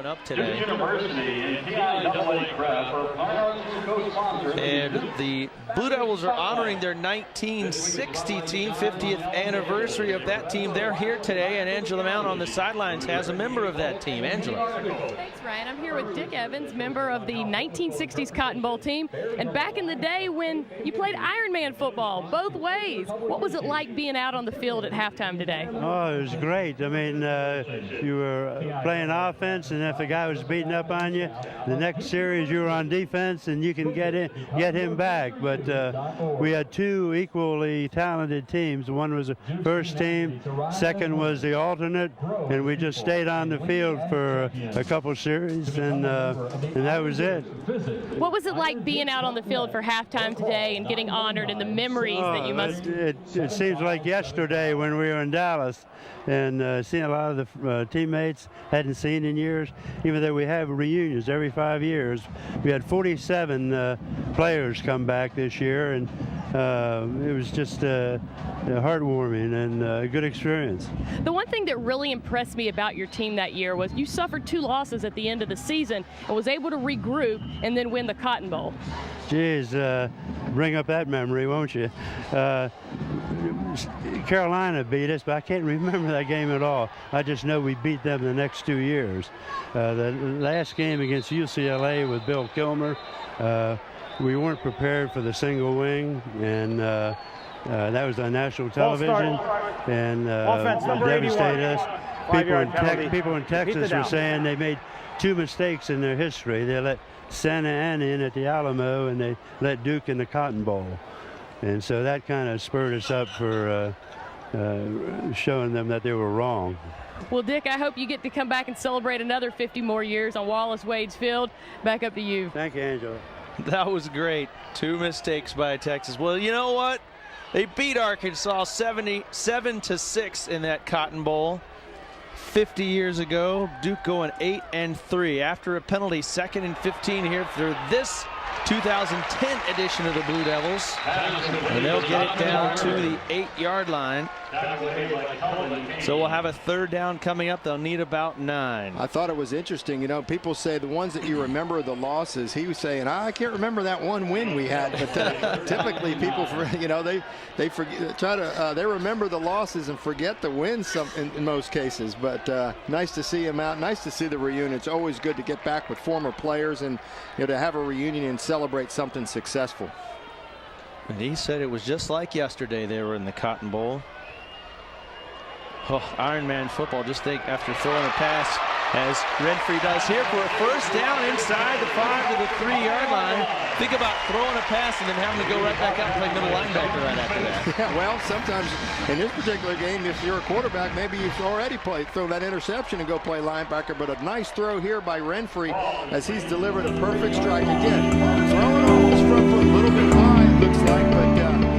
coming up today. And the Blue Devils are honoring their 1960 team, 50th anniversary of that team. They're here today, and Angela Mount on the sidelines has a member of that team. Angela. Thanks, Ryan. I'm here with Dick Evans, member of the 1960s Cotton Bowl team. And back in the day when you played Ironman football both ways, what was it like being out on the field at halftime today? Oh, it was great. I mean, you were playing offense, and if a guy was beating up on you, the next series you were on defense, and you can get him back. But we had two equally talented teams. One was the first team, second was the alternate, and we just stayed on the field for a couple series, and that was it. What was it like being out on the field for halftime today and getting honored and the memories that you must... It seems like yesterday when we were in Dallas and seeing a lot of the teammates hadn't seen in years, even though we have reunions every 5 years. We had 47 players come back this year, and it was just heartwarming and a good experience. The one thing that really impressed me about your team that year was you suffered 2 losses at the end of the season and was able to regroup and then win the Cotton Bowl. Geez, bring up that memory, won't you? Carolina beat us, but I can't remember that game at all. I just know we beat them the next 2 years. The last game against UCLA with Bill Kilmer, we weren't prepared for the single wing, and that was on national television, and devastated us. People in Texas were saying they made 2 mistakes in their history. They let Santa Ana in at the Alamo, and they let Duke in the Cotton Bowl. And so that kind of spurred us up for showing them that they were wrong. Well, Dick, I hope you get to come back and celebrate another 50 more years on Wallace Wade's field. Back up to you. Thank you, Angela. That was great. 2 mistakes by Texas. Well, you know what? They beat Arkansas 77-6 in that Cotton Bowl 50 years ago. Duke going 8-3 after a penalty, 2nd and 15 here for this 2010 edition of the Blue Devils, and they'll get it down to the 8-yard line. So we'll have a 3rd down coming up. They'll need about 9. I thought it was interesting. You know, people say the ones that you remember the losses. He was saying, I can't remember that one win we had. But typically people, you know, they forget, they remember the losses and forget the wins in most cases. But nice to see him out. Nice to see the reunion. It's always good to get back with former players and, you know, to have a reunion and celebrate something successful. And he said it was just like yesterday they were in the Cotton Bowl. Oh, Ironman football. Just think, after throwing a pass, as Renfrey does here for a 1st down inside the 5 to the 3-yard line. Think about throwing a pass and then having to go right back out and play middle linebacker right after that. Yeah, well, sometimes in this particular game, if you're a quarterback, maybe you've already throw that interception and go play linebacker. But a nice throw here by Renfrey as he's delivered a perfect strike again. Throwing almost from a little bit high, it looks like, but